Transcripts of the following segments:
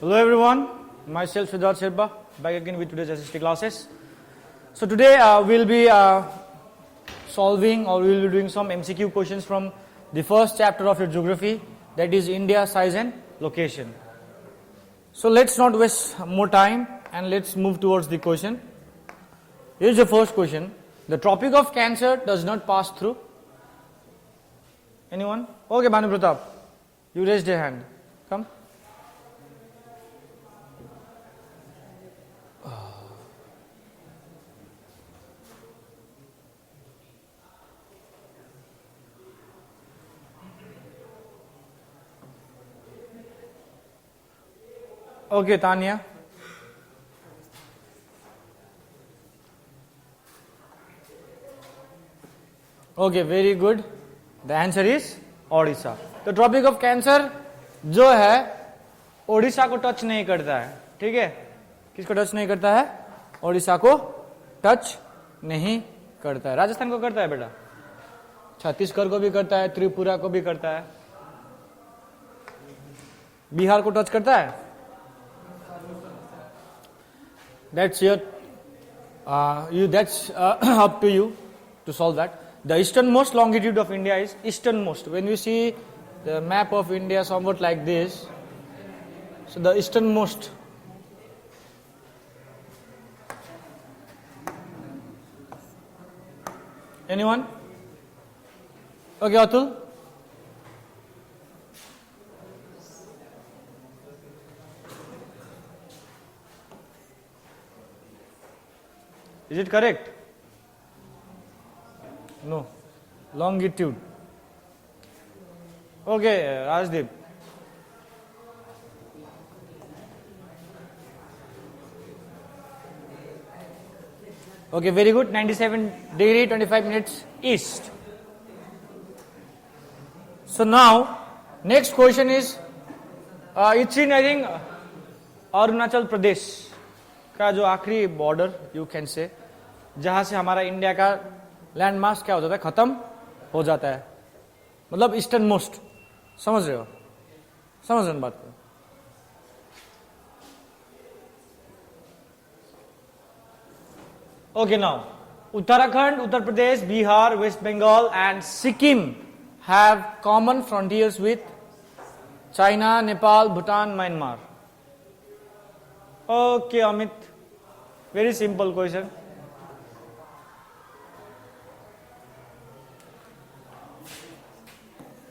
Hello everyone, myself Siddharth Sherpa, back again with today's SST classes. So today we'll be solving or we'll be doing some MCQ questions from the first chapter of your geography, that is India, size and location. So let's not waste more time and let's move towards the question. Here's the first question. The Tropic of Cancer does not pass through. Anyone? Okay, Bhanu Pratap, you raised your hand. Come. Okay, Tanya. Okay, very good. The answer is Odisha. तो tropic of cancer जो है ओडिशा को touch नहीं करता है, ठीक है? किसको टच नहीं करता है? ओडिशा को टच नहीं करता है। राजस्थान को करता है बेटा, छत्तीसगढ़ को भी करता है, त्रिपुरा को भी करता है, बिहार को टच करता है। That's your that's up to you to solve that. The easternmost longitude of India is easternmost. When we see the map of India somewhat like this, so the easternmost. Anyone? Okay, Atul. Is it correct? No. Longitude. Okay, Rajdeep. Okay, very good. 97 degree, 25 minutes east. So now, next question is, it's in I think Arunachal Pradesh का जो आखिरी border you can से, जहां से हमारा India का land mass क्या हो जाता है, खत्म हो जाता है, मतलब ईस्टर्न मोस्ट। समझ रहे हो? समझ रहे बात को? Okay, now Uttarakhand, Uttar Pradesh, Bihar, West Bengal and Sikkim have common frontiers with China, Nepal, Bhutan, Myanmar. Okay, Amit. Very simple question.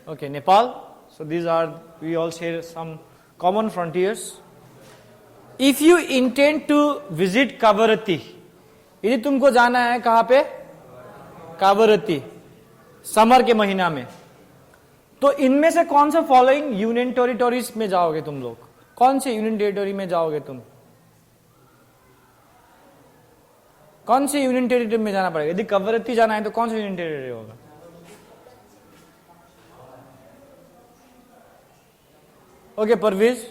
Okay, Nepal. So these are, we all share some common frontiers. If you intend to visit Kavaratti, यदि तुमको जाना है कहाँ पे? Kavaratti, summer के महीना में, तो इनमें से कौन से फॉलोइंग यूनियन टेरिटोरीज में जाओगे तुम लोग? कौन से यूनियन टेरिटोरी में जाओगे तुम? कौन सी यूनियन टेरिटरी में जाना पड़ेगा? यदि कवरत्ती जाना है तो कौन सा यूनियन टेरिटरी होगा? ओके, परवेज.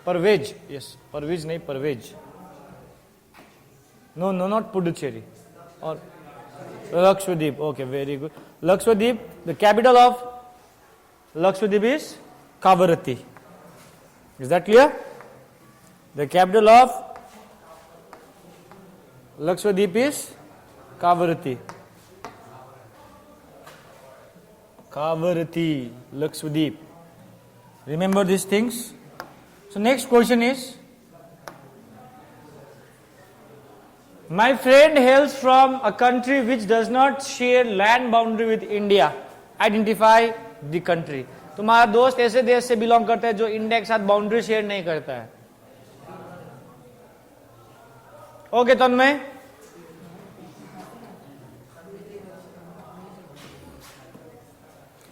परवेज, यस, परवेज नहीं, Parvez. No no, not Puducherry. और Lakshadweep. Okay, very good. Lakshadweep, the capital of Lakshadweep is Kavaratti. Is that clear? The capital of Lakshadweep is Kavaratti. Kavaratti, Lakshadweep. Remember these things. So next question is, my friend hails from a country which does not share land boundary with India. Identify the country. तुम्हारा दोस्त ऐसे देश से belong करता है जो India के साथ बाउंड्री शेयर नहीं करता है. Okay, Tanmay.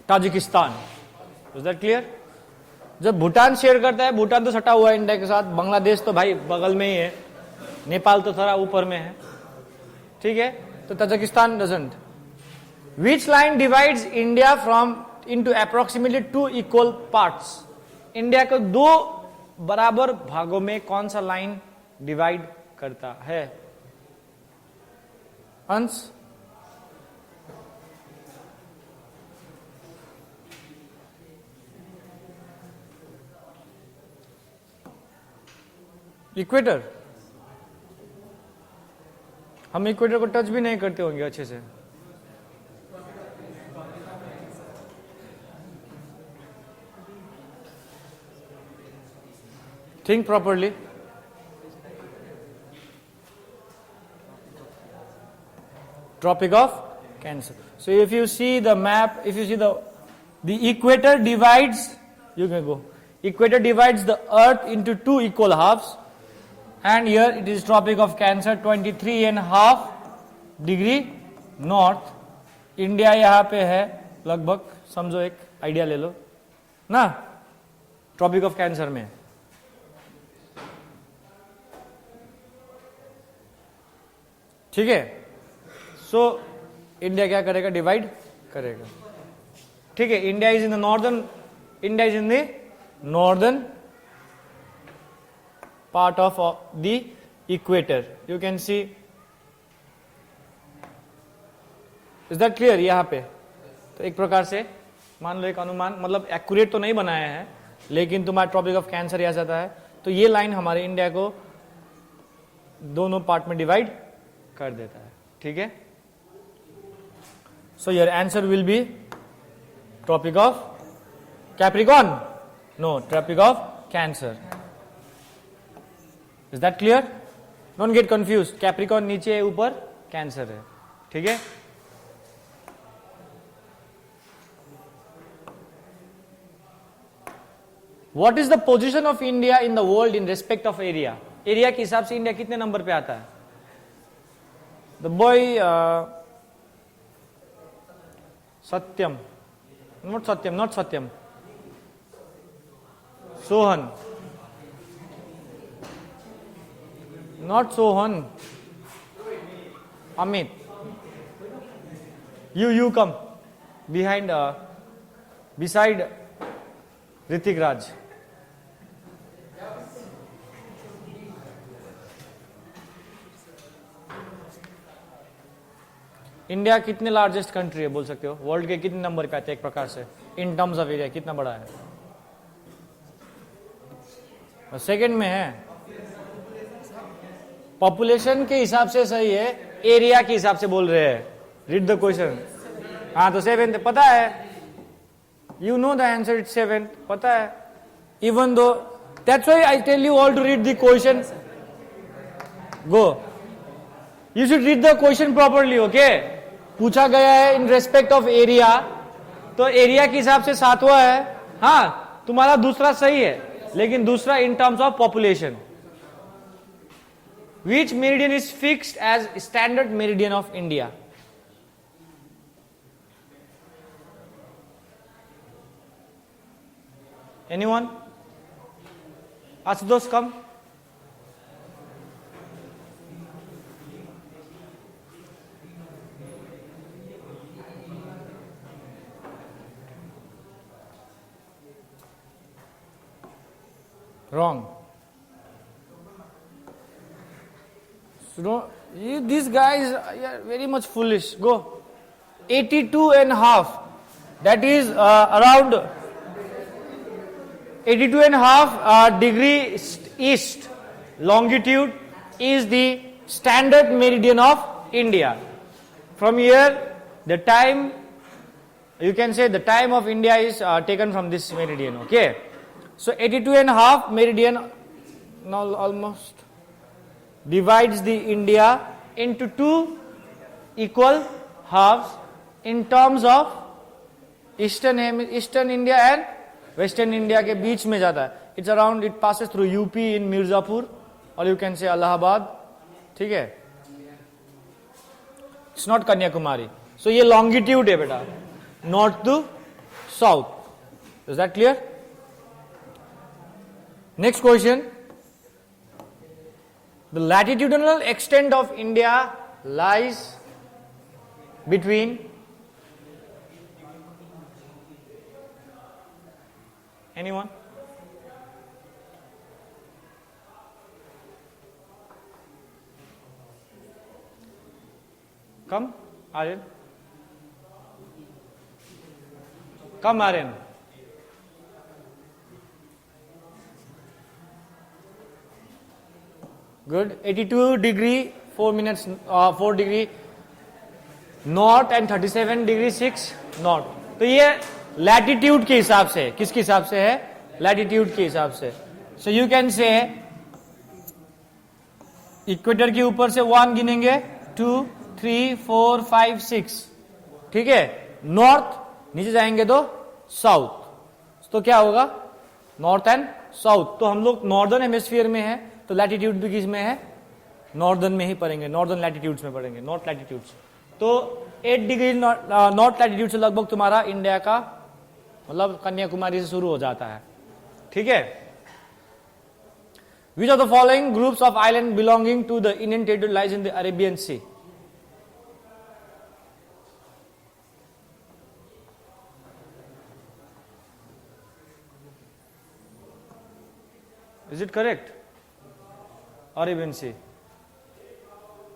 Tajikistan. Is that clear? जब भूटान शेयर करता है, भूटान तो सटा हुआ है इंडिया के साथ, बांग्लादेश तो भाई बगल में ही है, नेपाल तो थोड़ा ऊपर में है, ठीक है? तो Tajikistan doesn't. Which line divides India from into approximately 2 equal parts? India को 2 बराबर भागों में कौन सा लाइन डिवाइड करता है? अंश. इक्वेटर, हम इक्वेटर को टच भी नहीं करते होंगे अच्छे से। Think properly. Tropic of Cancer. So if you see the map, if you see the equator divides, you can go. Equator divides the earth into two equal halves, and here it is Tropic of Cancer, 23.5 degree north. India यहाँ पे है लगभग, समझो एक idea ले लो ना, tropic of cancer में। ठीक है, सो इंडिया क्या करेगा, डिवाइड करेगा। ठीक है, India is in the northern, India is in the northern part of the equator, you can see, is that clear? यहां पे तो एक प्रकार से मान लो एक अनुमान, मतलब एक्यूरेट तो नहीं बनाया है, लेकिन तुम्हारा ट्रॉपिक ऑफ कैंसर यहां जाता है, तो ये लाइन हमारे इंडिया को दोनों पार्ट में डिवाइड कर देता है। ठीक है, so your answer will be Tropic of Capricorn, no, Tropic of Cancer. Is that clear? Don't get confused, Capricorn नीचे है, ऊपर Cancer है। ठीक है, what is the position of India in the world in respect of area? Area के हिसाब से India कितने नंबर पे आता है? The boy Satyam, not Satyam, Sohan, not Sohan, Amit, you come behind, beside Ritik Raj. India कितने largest country है बोल सकते हो? वर्ल्ड के कितने नंबर पे आते हैं एक प्रकार से, इन टर्म्स ऑफ एरिया कितना बड़ा है? सेकंड में है। पॉपुलेशन के हिसाब से सही है, एरिया के हिसाब से बोल रहे हैं। Read the question. हाँ तो 7th पता है, you know the answer, it's 7th पता है। Even though, that's why I tell you all to read the question. Go, you should read the question properly. Okay, पूछा गया है इन रेस्पेक्ट ऑफ एरिया, तो area के हिसाब से 7वां है। हाँ, तुम्हारा दूसरा सही है, लेकिन दूसरा in terms of population. Which meridian is fixed as standard meridian of India? Anyone? Ashutosh come. Wrong. So these guys are very much foolish. Go. 82.5. That is around 82.5 degree east longitude is the standard meridian of India. From here, the time, you can say the time of India is taken from this meridian. Okay. So 82.5 meridian now almost divides the India into two equal halves in terms of eastern India and western India के बीच में जाता है. It's around, it passes through UP in Mirzapur, or you can say Allahabad. ठीक है, it's not Kanyakumari. So ये longitude है बेटा, north to south. Is that clear? Next question. The latitudinal extent of India lies between anyone? Come, Aryan. Come, Aryan. Good. 82 degree 4 minutes 4 degree north and 37 degree 6 north. तो ये latitude के हिसाब से, किसके हिसाब से है? लैटिट्यूड के हिसाब से. सो यू कैन से इक्वेटर के ऊपर से 1 गिनेंगे, 2 3 4 5 6. ठीक है. नॉर्थ नीचे जाएंगे तो साउथ. तो क्या होगा? North and south. तो हम लोग नॉर्दर्न हेमिस्फीयर में है, तो लैटिट्यूड भी किस में है? नॉर्दर्न में ही पढ़ेंगे, नॉर्दर्न लैटिट्यूड्स में पढ़ेंगे, नॉर्थ लैटिट्यूड्स. तो 8 डिग्री नॉर्थ लैटिट्यूड से लगभग तुम्हारा इंडिया का मतलब कन्याकुमारी से शुरू हो जाता है. ठीक है. Which of the following groups of island belonging to the Indian territory lies in the Arabian sea? Is it correct? Arabian Sea?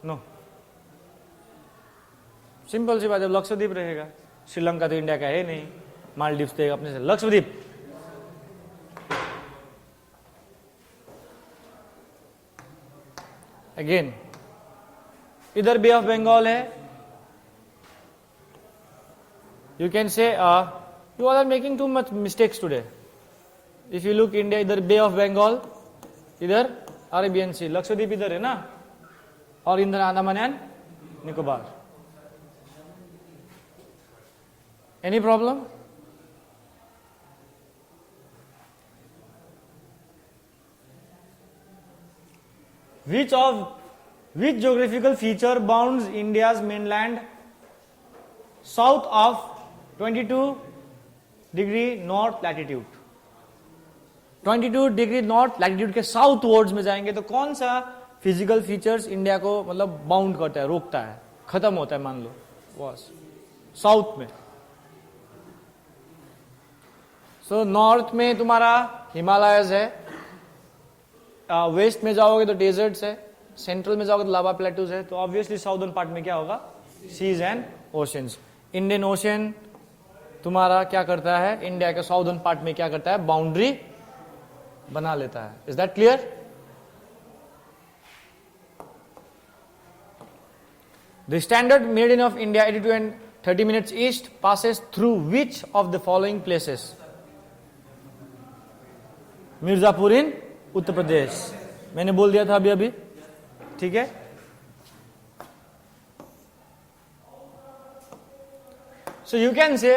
No. Simple सी बात है, लक्षद्वीप रहेगा. श्रीलंका तो इंडिया का है नहीं, मालदीव्स तो अपने से. लक्षद्वीप. अगेन इधर बे ऑफ बंगाल है. You can say you are making too much mistakes today. If you look India, इधर बे ऑफ बंगाल, इधर अरेबियन सी. लक्षद्वीप इधर है ना, और इधर Andaman and Nicobar. Any problem? which geographical feature bounds India's mainland south of 22 degree north latitude? 22 degree north latitude के south words में जाएंगे तो कौन सा फिजिकल फीचर्स इंडिया को मतलब बाउंड करता है, रोकता है, खत्म होता है, मान लो बस साउथ में. सो नॉर्थ में तुम्हारा हिमालयस है, वेस्ट में जाओगे तो डेजर्ट्स है, सेंट्रल में जाओगे तो लावा प्लेटूज है. तो ऑब्वियसली साउदर्न पार्ट में क्या होगा? Seas and oceans. Indian ocean तुम्हारा क्या करता है? इंडिया के साउदर्न पार्ट में क्या करता है? बाउंड्री बना लेता है. Is that clear? The standard meridian of India 82 and 30 minutes east passes through which of the following places? Mirzapur in Uttar Pradesh. मैंने बोल दिया था अभी. ठीक है. So you can say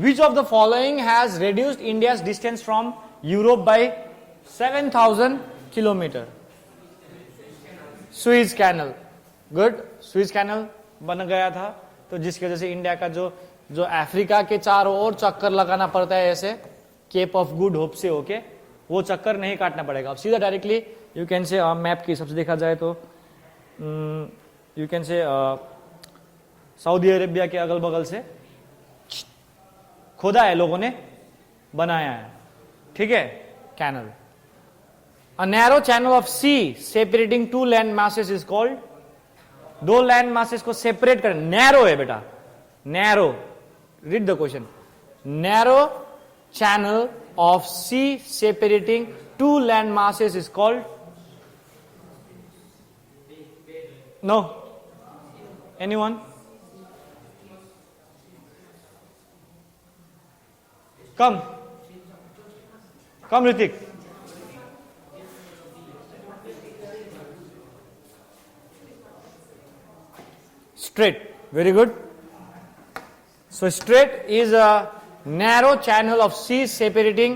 which of the following has reduced India's distance from Europe by 7,000 kilometer? Suez Canal. Good. Suez Canal बन गया था, तो जिसकी वजह से इंडिया का जो अफ्रीका के चारों ओर चक्कर लगाना पड़ता है, ऐसे केप ऑफ गुड होप से होके, वो चक्कर नहीं काटना पड़ेगा. अब सीधा डायरेक्टली यू कैन से मैप के हिसाब से देखा जाए तो यू कैन से सऊदी अरेबिया के अगल बगल से खोदा है, लोगों ने बनाया है. ठीक है. Canal. A narrow channel of sea separating two land masses is called. दो लैंड मासेस को सेपरेट कर, नैरो है बेटा, narrow. Read the question. Narrow channel of sea separating two land masses is called? No? Anyone? Come Ritik. Strait. Very good. So strait is a narrow channel of sea separating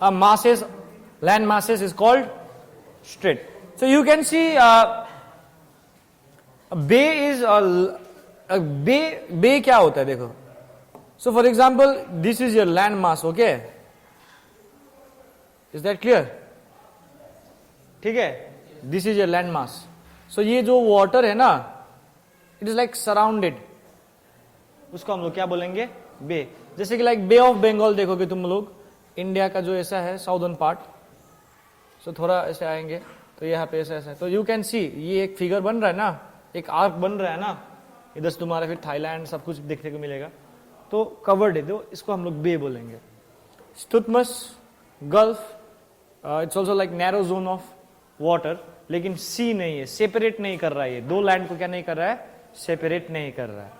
land masses is called strait. So you can see a bay is a bay क्या होता है देखो. So for example this is your land mass. Okay, is that clear? ठीक है. This is your land mass. So ये जो water है ना, it is like surrounded, उसको हम लोग क्या बोलेंगे? बे. जैसे कि लाइक बे ऑफ बंगाल देखोगे तुम लोग, इंडिया का जो ऐसा है साउदर्न पार्ट, सो थोड़ा ऐसे आएंगे तो यहाँ पे ऐसा है. तो यू कैन सी ये एक फिगर बन रहा है ना, एक आर्क बन रहा है ना, इधर से तुम्हारा फिर थाईलैंड सब कुछ देखने को मिलेगा. तो कवर्ड है, तो इसको हम लोग बे बोलेंगे. स्टुथमस gulf, it's also like narrow zone of water, लेकिन सी नहीं है, सेपरेट नहीं कर रहा है, ये दो लैंड को क्या नहीं कर रहा है, सेपरेट नहीं कर रहा है,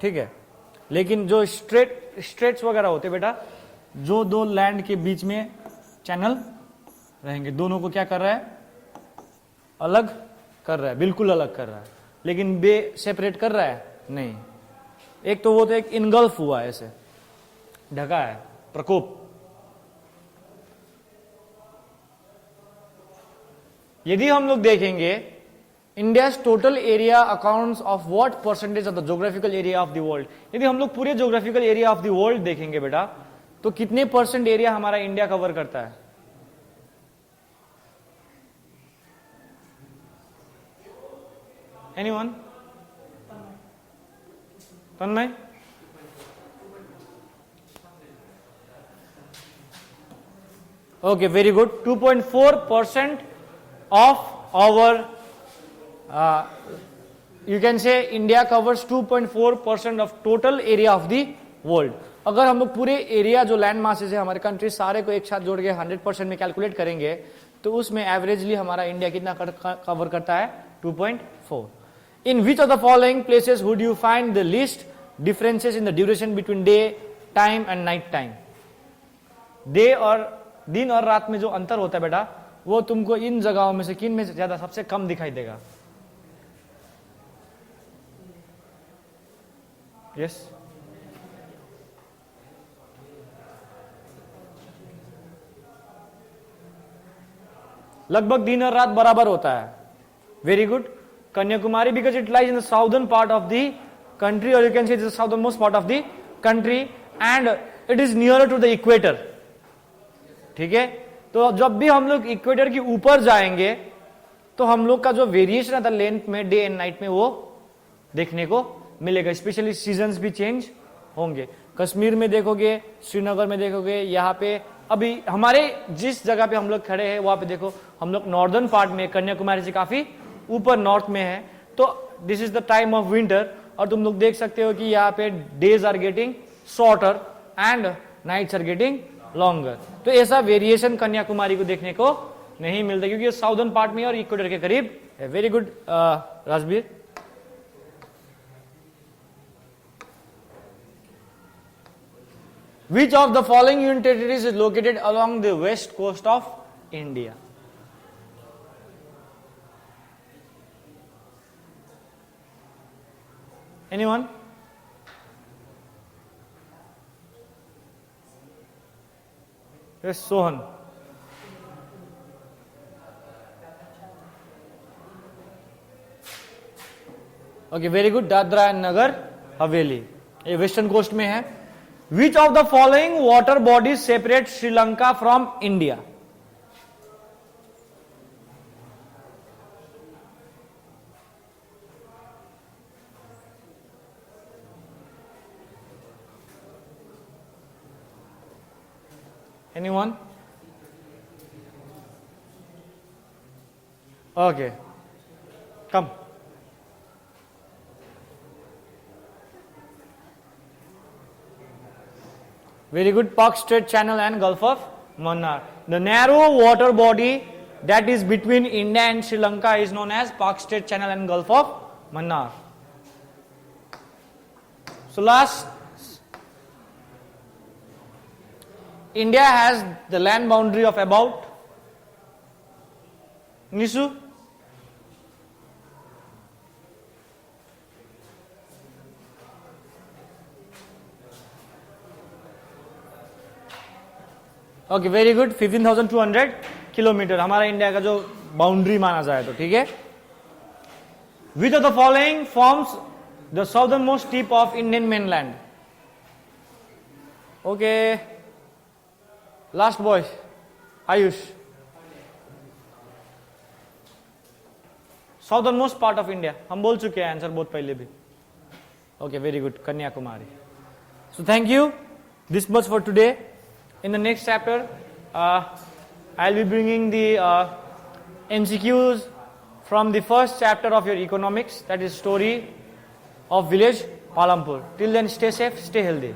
ठीक है। लेकिन जो स्ट्रेट्स वगैरह होते बेटा, जो दो लैंड के बीच में चैनल रहेंगे, दोनों को क्या कर रहा है, अलग कर रहा है, बिल्कुल अलग कर रहा है, लेकिन बे सेपरेट कर रहा है नहीं। एक तो वो तो एक इनगल्फ हुआ है, ऐसे ढका है, प्रकोप। यदि हम लोग देखेंगे India total area accounts of what percentage of the geographical area of the world, यदि हम लोग पूरे geographical area of the world देखेंगे बेटा, तो कितने परसेंट एरिया हमारा इंडिया कवर करता है? Anyone? Tanmay? Okay, very good. 2.4% of our, you can say India covers 2.4% of total area of the world. अगर हम लोग पूरे एरिया जो लैंड मासेस है हमारे कंट्री सारे को एक साथ जोड़ के 100% में कैलकुलेट करेंगे, तो उसमें एवरेजली हमारा इंडिया कितना कवर करता है? 2.4. In which of the following places would you find the least differences in the duration between day time and night time? Day और दिन और रात में जो अंतर होता है बेटा, वो तुमको इन जगहों में से किन में से ज्यादा सबसे कम दिखाई देगा? यस, लगभग दिन और रात बराबर होता है। Very good. Kanyakumari, because it lies in the southern part of the country, or you can say it is the southernmost part of the country and it is nearer to the equator. ठीक है, तो जब भी हम लोग equator के ऊपर जाएंगे तो हम लोग का जो वेरिएशन आता है लेंथ में, डे एंड नाइट में, वो देखने को मिलेगा। स्पेशली सीजन्स भी चेंज होंगे। कश्मीर में देखोगे, श्रीनगर में देखोगे, यहाँ पे अभी हमारे जिस जगह पे हम लोग खड़े हैं वहां पे देखो, हम लोग नॉर्दर्न पार्ट में, कन्याकुमारी से काफी ऊपर नॉर्थ में है, तो this is the time of winter. और तुम लोग देख सकते हो कि यहाँ पे days are getting shorter and nights are getting longer. तो ऐसा वेरिएशन कन्याकुमारी को देखने को नहीं मिलता, क्योंकि ये साउदर्न पार्ट में और इक्वेटर के करीब है। Very good Rajbir. Which of the following union territories is located along the west coast of India? Anyone? Yes, Sohan. Okay, very good. Dadra and Nagar Haveli. ये वेस्टर्न कोस्ट में है। Which of the following water bodies separate Sri Lanka from India? Anyone? Okay, come. Very good. Pak Strait Channel and Gulf of Mannar. The narrow water body that is between India and Sri Lanka is known as Pak Strait Channel and Gulf of Mannar. So last, India has the land boundary of about, Nisu? Okay, very good. 15,200 kilometre हमारा India का जो boundary माना जाए तो, ठीक है। Which of the following forms the southern most tip of Indian mainland? Okay, last boy Ayush. Southern most part of India, हम बोल चुके हैं आंसर बहुत पहले भी। Okay, very good, Kanyakumari. So thank you, this much for today. In the next chapter, I'll be bringing the MCQs from the first chapter of your economics, that is story of village Palampur. Till then, stay safe, stay healthy.